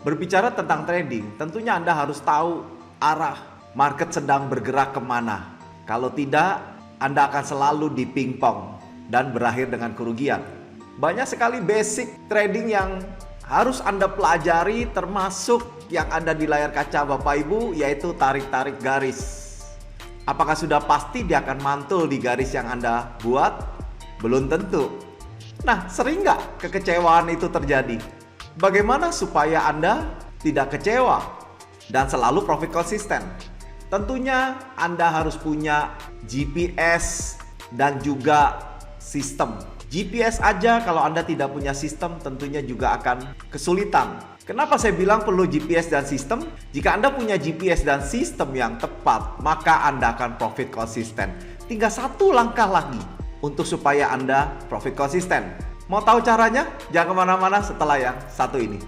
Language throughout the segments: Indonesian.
Berbicara tentang trading, tentunya Anda harus tahu arah market sedang bergerak kemana. Kalau tidak, Anda akan selalu dipingpong dan berakhir dengan kerugian. Banyak sekali basic trading yang harus Anda pelajari, termasuk yang ada di layar kaca Bapak Ibu, yaitu tarik-tarik garis. Apakah sudah pasti dia akan mantul di garis yang Anda buat? Belum tentu. Nah, sering nggak kekecewaan itu terjadi? Bagaimana supaya Anda tidak kecewa dan selalu profit konsisten? Tentunya Anda harus punya GPS dan juga sistem. GPS aja kalau Anda tidak punya sistem tentunya juga akan kesulitan. Kenapa saya bilang perlu GPS dan sistem? Jika Anda punya GPS dan sistem yang tepat, maka Anda akan profit konsisten. Tinggal satu langkah lagi untuk supaya Anda profit konsisten. Mau tahu caranya? Jangan kemana-mana setelah yang satu ini.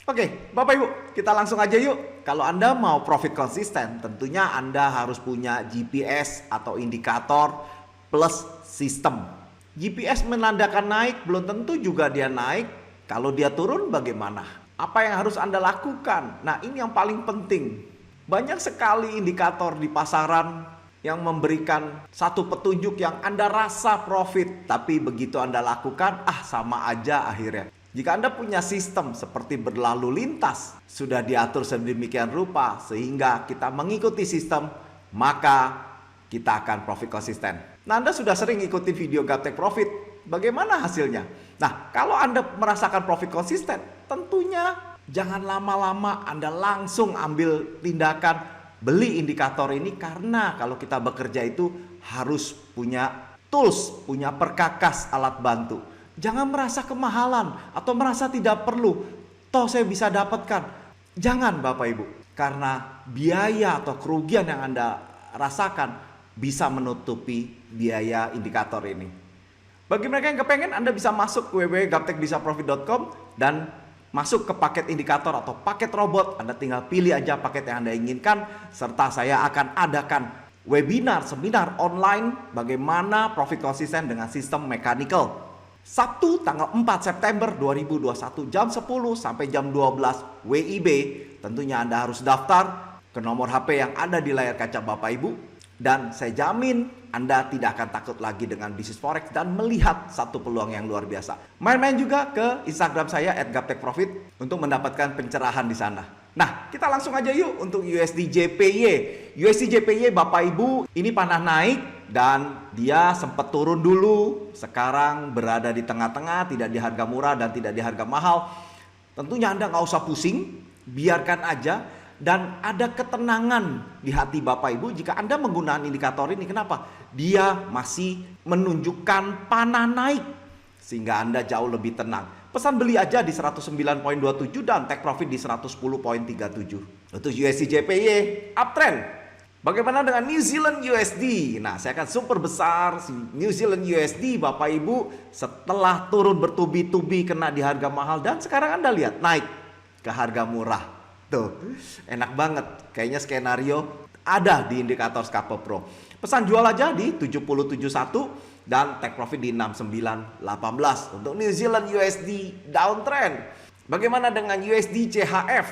Oke, Bapak Ibu, kita langsung aja yuk. Kalau Anda mau profit konsisten, tentunya Anda harus punya GPS atau indikator plus sistem. GPS menandakan naik, belum tentu juga dia naik. Kalau dia turun bagaimana? Apa yang harus Anda lakukan? Nah, ini yang paling penting. Banyak sekali indikator di pasaran yang memberikan satu petunjuk yang Anda rasa profit, tapi begitu Anda lakukan, sama aja akhirnya. Jika Anda punya sistem seperti berlalu lintas, sudah diatur sedemikian rupa sehingga kita mengikuti sistem, maka kita akan profit konsisten. Nah, Anda sudah sering ikuti video Gaptek Profit, bagaimana hasilnya? Nah, kalau Anda merasakan profit konsisten, tentunya jangan lama-lama Anda langsung ambil tindakan beli indikator ini, karena kalau kita bekerja itu harus punya tools, punya perkakas alat bantu. Jangan merasa kemahalan atau merasa tidak perlu. Toh saya bisa dapatkan. Jangan Bapak Ibu. Karena biaya atau kerugian yang Anda rasakan bisa menutupi biaya indikator ini. Bagi mereka yang kepengen, Anda bisa masuk ke www.gaptekbisaprofit.com dan masuk ke paket indikator atau paket robot. Anda tinggal pilih aja paket yang Anda inginkan. Serta saya akan adakan webinar, seminar online bagaimana profit konsisten dengan sistem mechanical. Sabtu tanggal 4 September 2021 jam 10 sampai jam 12 WIB. Tentunya Anda harus daftar ke nomor HP yang ada di layar kaca Bapak Ibu. Dan saya jamin Anda tidak akan takut lagi dengan bisnis forex dan melihat satu peluang yang luar biasa. Main-main juga ke Instagram saya @gaptekprofit untuk mendapatkan pencerahan di sana. Nah, kita langsung aja yuk untuk USD JPY. USD JPY Bapak Ibu ini pernah naik dan dia sempat turun dulu. Sekarang berada di tengah-tengah, tidak di harga murah dan tidak di harga mahal. Tentunya Anda nggak usah pusing, biarkan aja. Dan ada ketenangan di hati Bapak Ibu jika Anda menggunakan indikator ini. Kenapa? Dia masih menunjukkan panah naik, sehingga Anda jauh lebih tenang. Pesan beli aja di 109.27 dan take profit di 110.37. Untuk USD JPY uptrend. Bagaimana dengan New Zealand USD? Nah, saya akan super besar New Zealand USD Bapak Ibu setelah turun bertubi-tubi kena di harga mahal dan sekarang Anda lihat naik ke harga murah. Tuh, enak banget. Kayaknya skenario ada di indikator Scalper Pro. Pesan jual aja di 7071 dan take profit di 6918 untuk New Zealand USD downtrend. Bagaimana dengan USD CHF?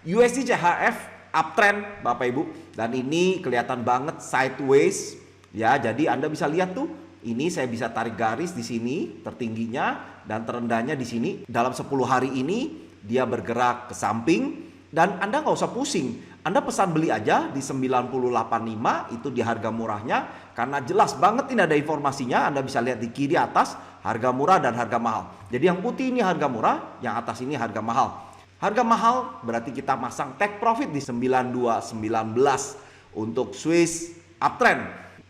USD CHF uptrend Bapak Ibu, dan ini kelihatan banget sideways ya. Jadi Anda bisa lihat tuh, ini saya bisa tarik garis di sini tertingginya dan terendahnya di sini. Dalam 10 hari ini dia bergerak ke samping dan Anda nggak usah pusing. Anda pesan beli aja di 9085, itu di harga murahnya, karena jelas banget ini ada informasinya. Anda bisa lihat di kiri atas harga murah dan harga mahal. Jadi yang putih ini harga murah, yang atas ini harga mahal. Harga mahal berarti kita masang take profit di 9219 untuk Swiss uptrend.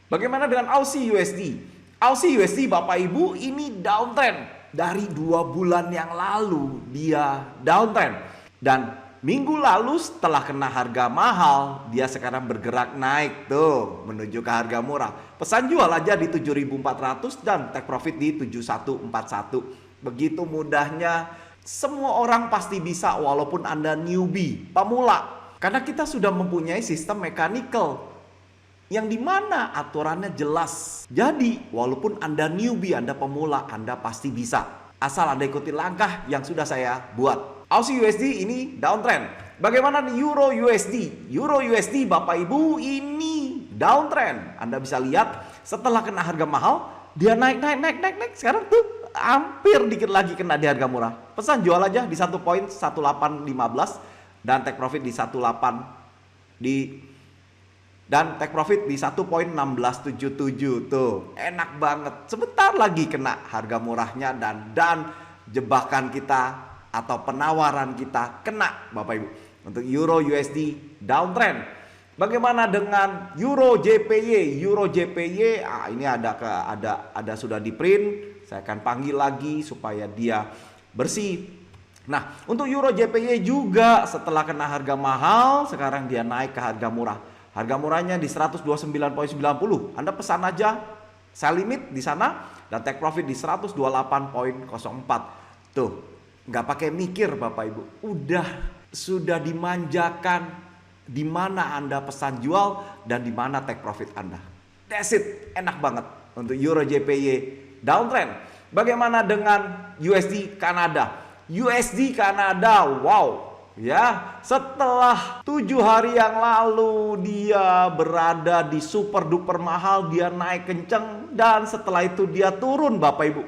Bagaimana dengan Aussie USD? Aussie USD Bapak Ibu ini downtrend. Dari 2 bulan yang lalu dia downtrend. Dan minggu lalu setelah kena harga mahal, dia sekarang bergerak naik tuh menuju ke harga murah. Pesan jual aja di 7.400 dan take profit di 7.141. Begitu mudahnya, semua orang pasti bisa walaupun Anda newbie, pemula. Karena kita sudah mempunyai sistem mechanical yang dimana aturannya jelas. Jadi walaupun Anda newbie, Anda pemula, Anda pasti bisa. Asal Anda ikuti langkah yang sudah saya buat. Aussie USD ini downtrend. Bagaimana Euro USD? Euro USD Bapak Ibu ini downtrend. Anda bisa lihat setelah kena harga mahal, dia naik. Sekarang tuh hampir dikit lagi kena di harga murah. Pesan jual aja di 1.1815 dan take profit di 18 dan take profit di 1.1677 tuh. Enak banget. Sebentar lagi kena harga murahnya dan jebakan kita atau penawaran kita kena Bapak Ibu. Untuk Euro USD downtrend. Bagaimana dengan Euro JPY? Euro JPY ini ada sudah di print. Saya akan panggil lagi supaya dia bersih. Nah, untuk Euro JPY juga setelah kena harga mahal, sekarang dia naik ke harga murah. Harga murahnya di 129.90. Anda pesan aja sell limit di sana dan take profit di 128.04. Tuh, nggak pakai mikir Bapak Ibu. Sudah dimanjakan di mana Anda pesan jual dan di mana take profit Anda. That's it, enak banget untuk Euro JPY downtrend. Bagaimana dengan USD Kanada? USD Kanada, wow. Ya, setelah 7 hari yang lalu dia berada di super duper mahal, dia naik kenceng dan setelah itu dia turun Bapak Ibu.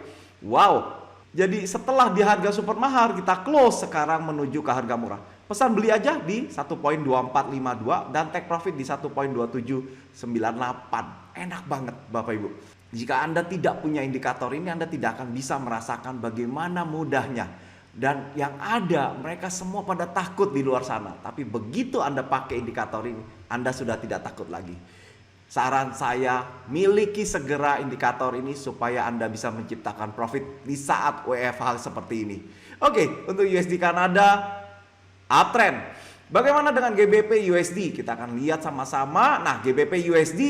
Wow. Jadi setelah di harga super mahal kita close sekarang menuju ke harga murah. Pesan beli aja di 1.2452 dan take profit di 1.2798. Enak banget Bapak Ibu. Jika Anda tidak punya indikator ini, Anda tidak akan bisa merasakan bagaimana mudahnya. Dan yang ada mereka semua pada takut di luar sana. Tapi begitu Anda pakai indikator ini, Anda sudah tidak takut lagi. Saran saya, miliki segera indikator ini supaya Anda bisa menciptakan profit di saat WFH seperti ini. Oke, untuk USD Kanada uptrend. Bagaimana dengan GBP USD? Kita akan lihat sama-sama. Nah, GBP USD,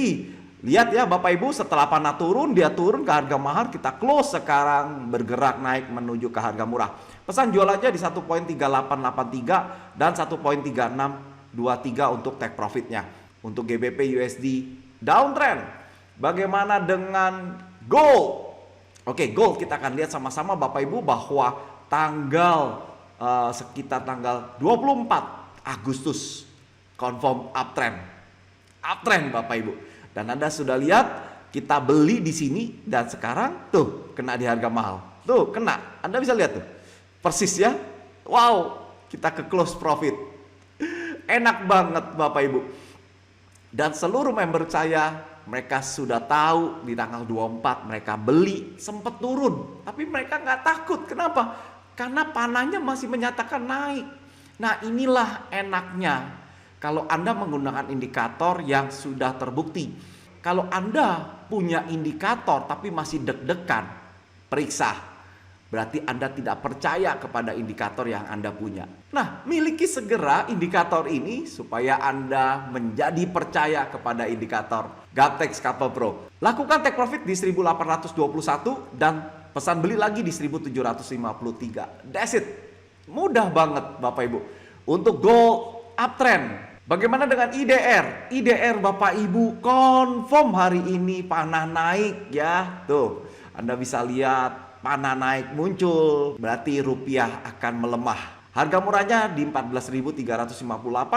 lihat ya Bapak Ibu, setelah panah turun, dia turun ke harga mahal, kita close sekarang bergerak naik menuju ke harga murah. Pesan jual aja di 1.3883 dan 1.3623 untuk take profitnya. Untuk GBP USD downtrend. Bagaimana dengan gold? Oke, gold kita akan lihat sama-sama Bapak Ibu bahwa sekitar tanggal 24 Agustus confirm uptrend. Uptrend Bapak Ibu. Dan Anda sudah lihat kita beli di sini dan sekarang tuh kena di harga mahal. Tuh kena. Anda bisa lihat tuh. Persis ya. Wow, kita ke close profit. Enak banget Bapak Ibu. Dan seluruh member saya, mereka sudah tahu di tanggal 24 mereka beli sempat turun. Tapi mereka nggak takut. Kenapa? Karena panahnya masih menyatakan naik. Nah, inilah enaknya kalau Anda menggunakan indikator yang sudah terbukti. Kalau Anda punya indikator tapi masih deg-degan, periksa. Berarti Anda tidak percaya kepada indikator yang Anda punya. Nah, miliki segera indikator ini supaya Anda menjadi percaya kepada indikator GapTex Kappa Pro. Lakukan take profit di 1821 dan pesan beli lagi di 1753. That's it. Mudah banget Bapak Ibu. Untuk gold uptrend. Bagaimana dengan IDR? IDR Bapak Ibu confirm hari ini panah naik ya. Tuh, Anda bisa lihat panah naik muncul, berarti rupiah akan melemah. Harga murahnya di 14.358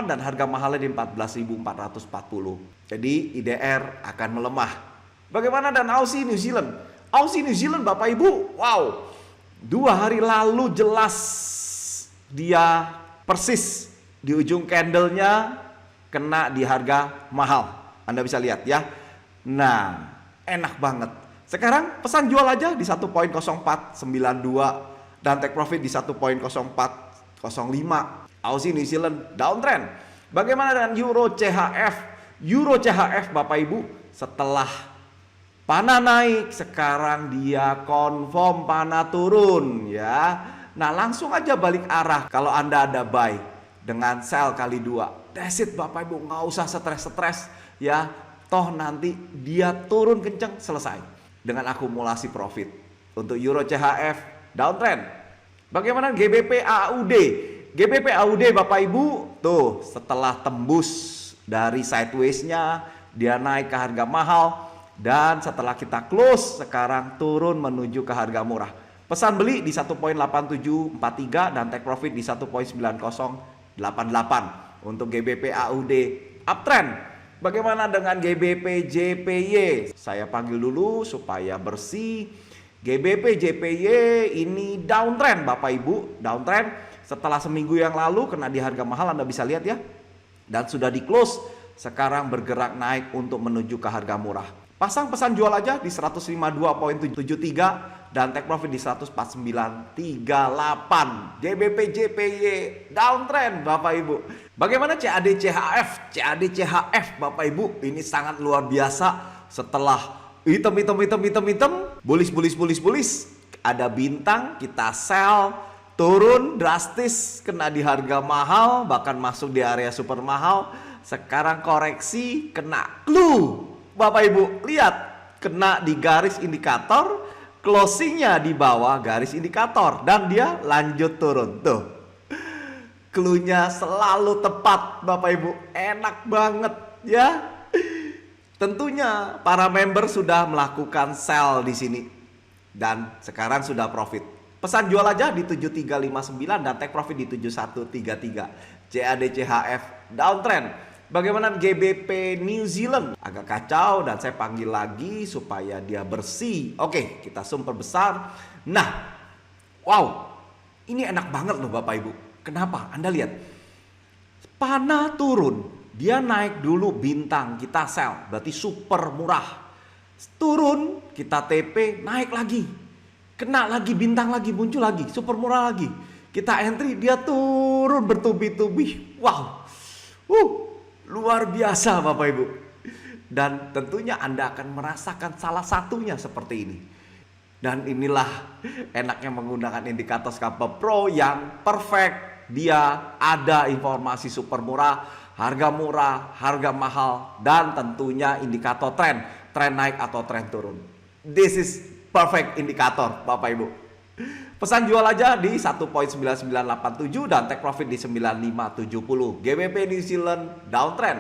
dan harga mahalnya di 14.440. Jadi IDR akan melemah. Bagaimana dengan Aussie New Zealand? Aussie New Zealand Bapak Ibu, wow. 2 hari lalu jelas dia persis di ujung candlenya kena di harga mahal. Anda bisa lihat ya. Nah, enak banget. Sekarang pesan jual aja di 1.0492 dan take profit di 1.0405. Aussie New Zealand downtrend. Bagaimana dengan Euro CHF? Euro CHF Bapak Ibu setelah panah naik sekarang dia confirm panah turun ya. Nah, langsung aja balik arah kalau Anda ada buy dengan sell kali 2. That's it Bapak Ibu, nggak usah stres-stres ya. Toh nanti dia turun kenceng, selesai dengan akumulasi profit. Untuk Euro CHF downtrend. Bagaimana GBP AUD? GBP AUD Bapak Ibu tuh setelah tembus dari sideways-nya dia naik ke harga mahal, dan setelah kita close sekarang turun menuju ke harga murah. Pesan beli di 1.8743 dan take profit di 1.9088 untuk GBP AUD uptrend. Bagaimana dengan GBP JPY? Saya panggil dulu supaya bersih. GBP JPY ini downtrend Bapak Ibu, downtrend setelah seminggu yang lalu kena di harga mahal, Anda bisa lihat ya. Dan sudah di close, sekarang bergerak naik untuk menuju ke harga murah. Pasang pesan jual aja di 152.73 dan take profit di 149.38. GBP JPY downtrend Bapak Ibu. Bagaimana CAD CHF? CAD CHF Bapak Ibu ini sangat luar biasa. Setelah hitam, bullish, ada bintang, kita sell, turun drastis, kena di harga mahal, bahkan masuk di area super mahal. Sekarang koreksi, kena clue. Bapak Ibu lihat, kena di garis indikator, closingnya di bawah garis indikator, dan dia lanjut turun. Tuh, clue-nya selalu tepat Bapak Ibu, enak banget ya. Tentunya para member sudah melakukan sell di sini dan sekarang sudah profit. Pesan jual aja di 7359 dan take profit di 7133. CAD CHF downtrend. Bagaimana GBP New Zealand? Agak kacau dan saya panggil lagi supaya dia bersih. Oke, kita zoom perbesar. Nah, wow, ini enak banget loh Bapak Ibu. Kenapa? Anda lihat, panah turun, dia naik dulu bintang, kita sell, berarti super murah. Turun, kita TP, naik lagi, kena lagi bintang lagi, muncul lagi, super murah lagi. Kita entry, dia turun bertubi-tubi. Wow, luar biasa Bapak Ibu. Dan tentunya Anda akan merasakan salah satunya seperti ini. Dan inilah enaknya menggunakan indikator Scalper Pro yang perfect. Dia ada informasi super murah, harga mahal, dan tentunya indikator tren naik atau tren turun. This is perfect indikator Bapak Ibu. Pesan jual aja di 1.9987 dan take profit di 9570. GBP New Zealand downtrend.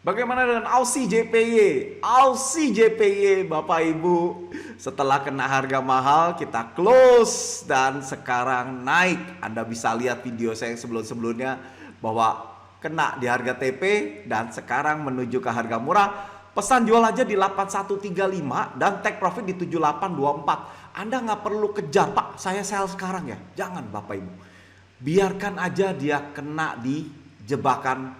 Bagaimana dengan Aussie JPY? Aussie JPY Bapak Ibu, setelah kena harga mahal kita close dan sekarang naik. Anda bisa lihat video saya sebelum-sebelumnya bahwa kena di harga TP dan sekarang menuju ke harga murah. Pesan jual aja di 8135 dan take profit di 7824. Anda nggak perlu kejar, Pak, saya sell sekarang ya. Jangan Bapak Ibu. Biarkan aja dia kena di jebakan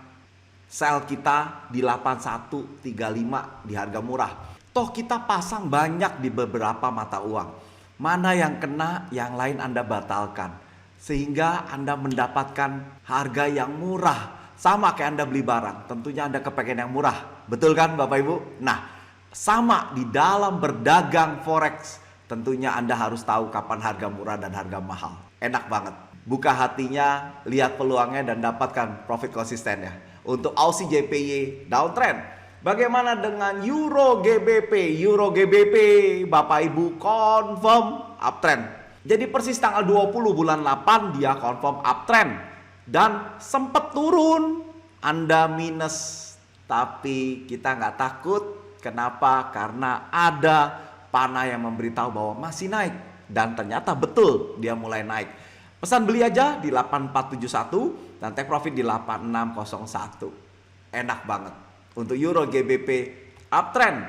sell kita di 8135 di harga murah. Toh kita pasang banyak di beberapa mata uang. Mana yang kena, yang lain Anda batalkan. Sehingga Anda mendapatkan harga yang murah. Sama kayak Anda beli barang, tentunya Anda kepengen yang murah. Betul kan Bapak Ibu? Nah, sama di dalam berdagang forex. Tentunya Anda harus tahu kapan harga murah dan harga mahal. Enak banget. Buka hatinya, lihat peluangnya dan dapatkan profit konsistennya. Untuk Aussie JPY downtrend. Bagaimana dengan Euro GBP? Euro GBP Bapak Ibu confirm uptrend. Jadi persis tanggal 20 bulan 8 dia confirm uptrend. Dan sempat turun, Anda minus. Tapi kita nggak takut. Kenapa? Karena ada panah yang memberitahu bahwa masih naik. Dan ternyata betul dia mulai naik. Pesan beli aja di 8471 dan take profit di 8601. Enak banget. Untuk Euro GBP uptrend.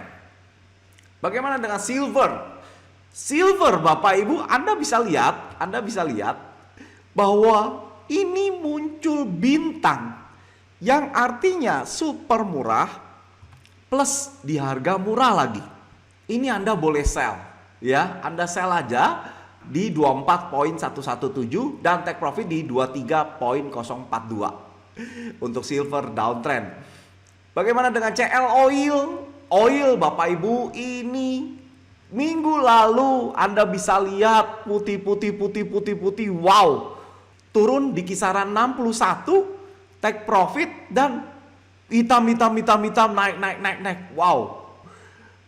Bagaimana dengan silver? Silver Bapak Ibu, Anda bisa lihat bahwa ini muncul bintang yang artinya super murah plus di harga murah lagi. Ini Anda boleh sell ya, Anda sell aja di 24.117 dan take profit di 23.042 untuk silver downtrend. Bagaimana dengan CL Oil Bapak Ibu, ini minggu lalu Anda bisa lihat putih. Wow, turun di kisaran 61, take profit, dan hitam, naik. Wow.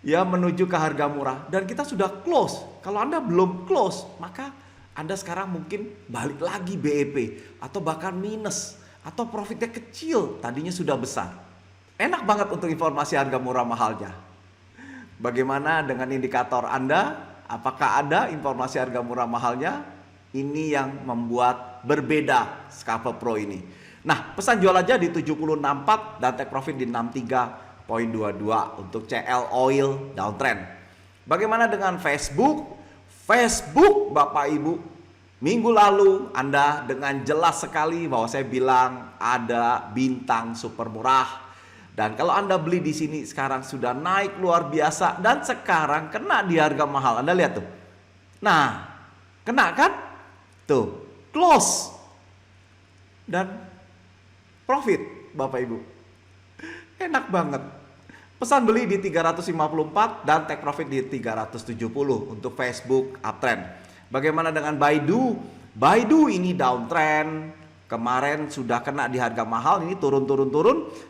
Ya, menuju ke harga murah. Dan kita sudah close. Kalau Anda belum close, maka Anda sekarang mungkin balik lagi BEP. Atau bahkan minus. Atau profitnya kecil, tadinya sudah besar. Enak banget untuk informasi harga murah mahalnya. Bagaimana dengan indikator Anda? Apakah ada informasi harga murah mahalnya? Ini yang membuat berbeda Scalper Pro ini. Nah, pesan jual aja di 70.64 dan take profit di 63.22 untuk CL Oil downtrend. Bagaimana dengan Facebook? Facebook Bapak Ibu, minggu lalu Anda dengan jelas sekali bahwa saya bilang ada bintang super murah. Dan kalau Anda beli di sini sekarang sudah naik luar biasa dan sekarang kena di harga mahal. Anda lihat tuh. Nah, kena kan? Tuh, close. Dan profit Bapak Ibu. Enak banget. Pesan beli di 354 dan take profit di 370 untuk Facebook uptrend. Bagaimana dengan Baidu? Baidu ini downtrend. Kemarin sudah kena di harga mahal, ini turun,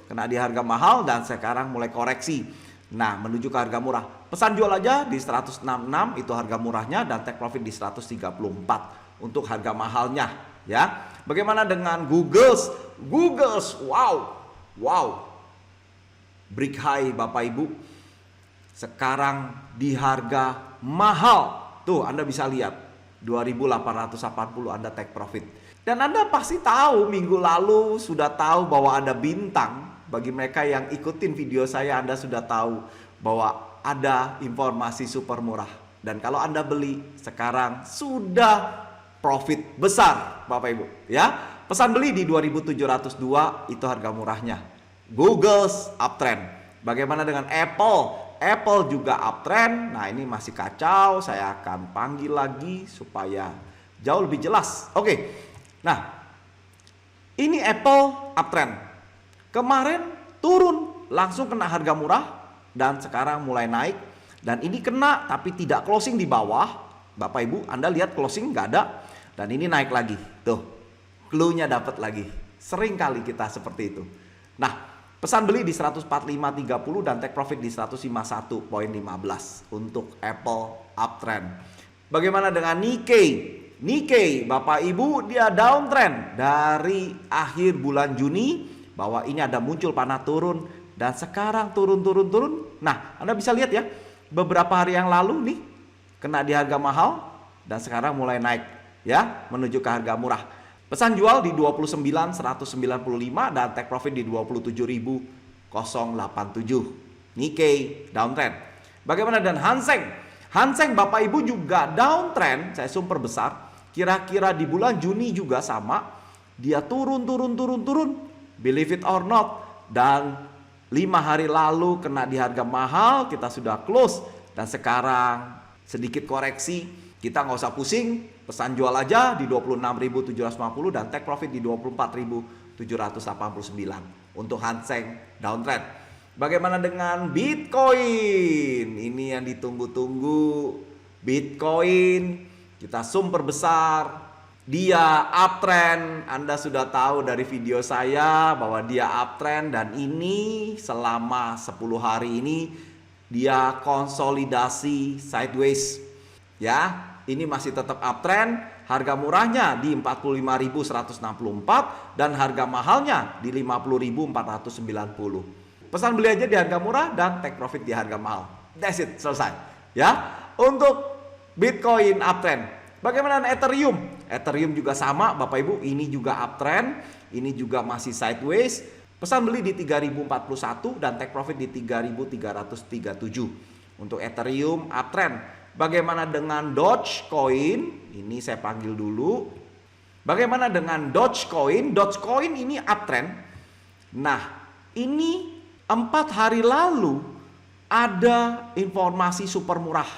kena di harga mahal dan sekarang mulai koreksi. Nah, menuju ke harga murah. Pesan jual aja di 166 itu harga murahnya dan take profit di 134 untuk harga mahalnya, ya. Bagaimana dengan Googles? Wow. Break high Bapak Ibu. Sekarang di harga mahal. Tuh, Anda bisa lihat 2.880 Anda take profit. Dan Anda pasti tahu minggu lalu sudah tahu bahwa ada bintang. Bagi mereka yang ikutin video saya, Anda sudah tahu bahwa ada informasi super murah. Dan kalau Anda beli sekarang sudah profit besar Bapak Ibu, ya. Pesan beli di 2.702 itu harga murahnya. Google's uptrend. Bagaimana dengan Apple? Apple juga uptrend. Nah, ini masih kacau. Saya akan panggil lagi supaya jauh lebih jelas. Oke. Nah, ini Apple uptrend. Kemarin turun, langsung kena harga murah dan sekarang mulai naik. Dan ini kena tapi tidak closing di bawah. Bapak Ibu, Anda lihat closing nggak ada. Dan ini naik lagi. Tuh, clue-nya dapat lagi. Sering kali kita seperti itu. Nah, pesan beli di 145.30 dan take profit di 151.15 untuk Apple uptrend. Bagaimana dengan Nikkei? Nikkei Bapak Ibu, dia downtrend dari akhir bulan Juni, bahwa ini ada muncul panah turun dan sekarang turun. Nah, Anda bisa lihat ya, beberapa hari yang lalu nih kena di harga mahal dan sekarang mulai naik, ya, menuju ke harga murah. Pesan jual di 29.195 dan take profit di 27.087. Nikkei downtrend. Bagaimana dengan Hang Seng Bapak Ibu juga downtrend. Saya zoom perbesar. Kira-kira di bulan Juni juga sama. Dia turun. Believe it or not. Dan 5 hari lalu kena di harga mahal. Kita sudah close. Dan sekarang sedikit koreksi. Kita nggak usah pusing. Pesan jual aja di 26.750 dan take profit di 24.789 untuk Hang Seng downtrend. Bagaimana dengan Bitcoin? Ini yang ditunggu-tunggu. Bitcoin, kita zoom perbesar. Dia uptrend. Anda sudah tahu dari video saya bahwa dia uptrend dan ini selama 10 hari ini dia konsolidasi sideways. Ya, ini masih tetap uptrend. Harga murahnya di 45.164 dan harga mahalnya di 50.490. Pesan beli aja di harga murah dan take profit di harga mahal. That's it, selesai. Ya, untuk Bitcoin uptrend. Bagaimana dengan Ethereum? Ethereum juga sama Bapak Ibu, ini juga uptrend, ini juga masih sideways. Pesan beli di 3041 dan take profit di 3337. Untuk Ethereum uptrend. Bagaimana dengan Dogecoin? Ini saya panggil dulu. Bagaimana dengan Dogecoin? Dogecoin ini uptrend. Nah, ini 4 hari lalu ada informasi super murah.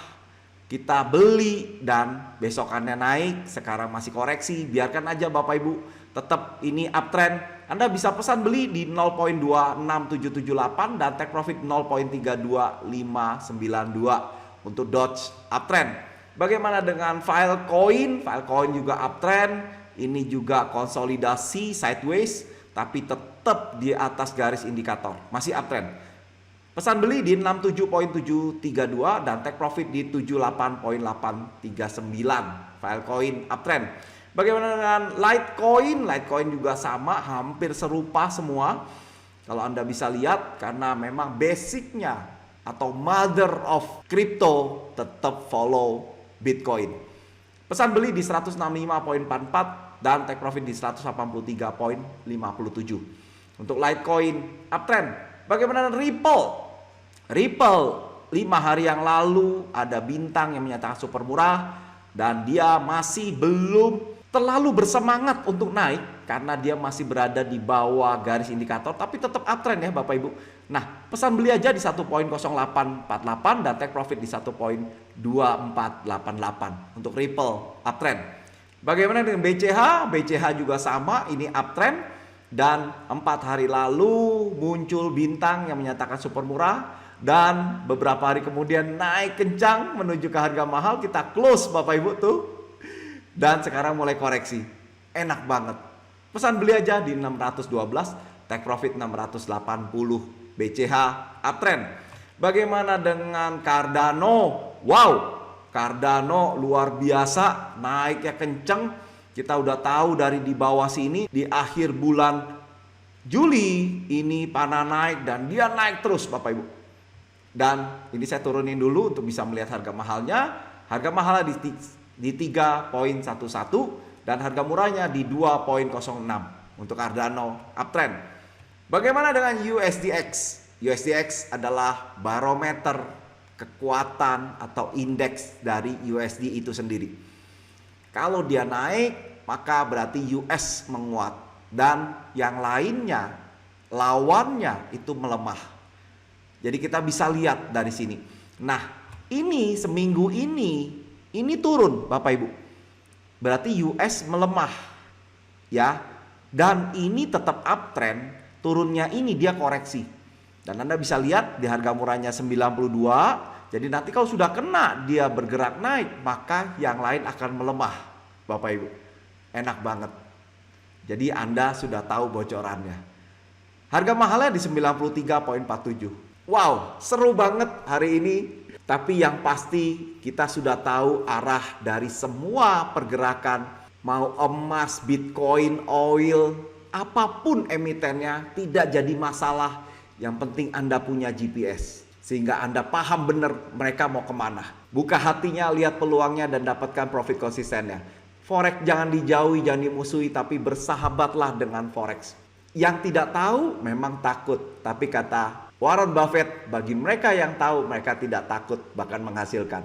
Kita beli dan besokannya naik, sekarang masih koreksi. Biarkan aja Bapak Ibu, tetap ini uptrend. Anda bisa pesan beli di 0.26778 dan take profit 0.32592 untuk Doge uptrend. Bagaimana dengan Filecoin? Filecoin juga uptrend. Ini juga konsolidasi sideways, tapi tetap di atas garis indikator, masih uptrend. Pesan beli di 67.732 dan take profit di 78.839. Filecoin uptrend. Bagaimana dengan Litecoin? Litecoin juga sama, hampir serupa semua. Kalau Anda bisa lihat, karena memang basicnya atau mother of crypto tetap follow Bitcoin. Pesan beli di 165.44 dan take profit di 183.57. Untuk Litecoin uptrend. Bagaimana dengan Ripple? Ripple 5 hari yang lalu ada bintang yang menyatakan super murah dan dia masih belum terlalu bersemangat untuk naik karena dia masih berada di bawah garis indikator, tapi tetap uptrend ya Bapak Ibu. Nah, pesan beli aja di 1.0848 dan take profit di 1.2488 untuk Ripple uptrend. Bagaimana dengan BCH? BCH juga sama, ini uptrend dan 4 hari lalu muncul bintang yang menyatakan super murah dan beberapa hari kemudian naik kencang menuju ke harga mahal. Kita close Bapak Ibu tuh. Dan sekarang mulai koreksi. Enak banget. Pesan beli aja di 612, take profit 680. BCH uptrend. Bagaimana dengan Cardano? Wow, Cardano luar biasa, naiknya kenceng. Kita udah tahu dari di bawah sini di akhir bulan Juli ini panah naik dan dia naik terus Bapak Ibu. Dan ini saya turunin dulu untuk bisa melihat harga mahalnya. Harga mahalnya di 3.11 dan harga murahnya di 2.06 untuk Cardano uptrend. Bagaimana dengan USDX? USDX adalah barometer kekuatan atau indeks dari USD itu sendiri. Kalau dia naik, maka berarti US menguat dan yang lainnya lawannya itu melemah. Jadi kita bisa lihat dari sini. Nah, ini seminggu ini turun Bapak Ibu. Berarti US melemah. Ya. Dan ini tetap uptrend, turunnya ini dia koreksi. Dan Anda bisa lihat di harga murahnya 92. Jadi nanti kalau sudah kena dia bergerak naik, maka yang lain akan melemah Bapak Ibu. Enak banget. Jadi Anda sudah tahu bocorannya. Harga mahalnya di 93.47. Wow, seru banget hari ini. Tapi yang pasti kita sudah tahu arah dari semua pergerakan, mau emas, Bitcoin, oil, apapun emitennya tidak jadi masalah. Yang penting Anda punya GPS sehingga Anda paham benar mereka mau kemana. Buka hatinya, lihat peluangnya dan dapatkan profit konsistennya. Forex jangan dijauhi, jangan dimusuhi, tapi bersahabatlah dengan Forex. Yang tidak tahu memang takut, tapi kata Warren Buffett, bagi mereka yang tahu, mereka tidak takut, bahkan menghasilkan.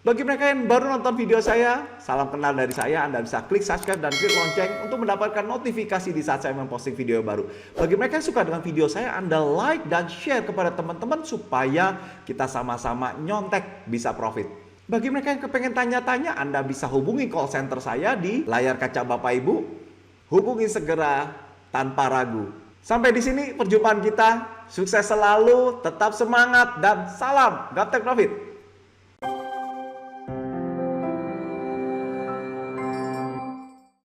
Bagi mereka yang baru nonton video saya, salam kenal dari saya. Anda bisa klik subscribe dan klik lonceng untuk mendapatkan notifikasi di saat saya memposting video baru. Bagi mereka yang suka dengan video saya, Anda like dan share kepada teman-teman supaya kita sama-sama nyontek bisa profit. Bagi mereka yang kepengen tanya-tanya, Anda bisa hubungi call center saya di layar kaca Bapak Ibu. Hubungi segera tanpa ragu. Sampai di sini perjumpaan kita. Sukses selalu, tetap semangat dan salam Gaptek Profit.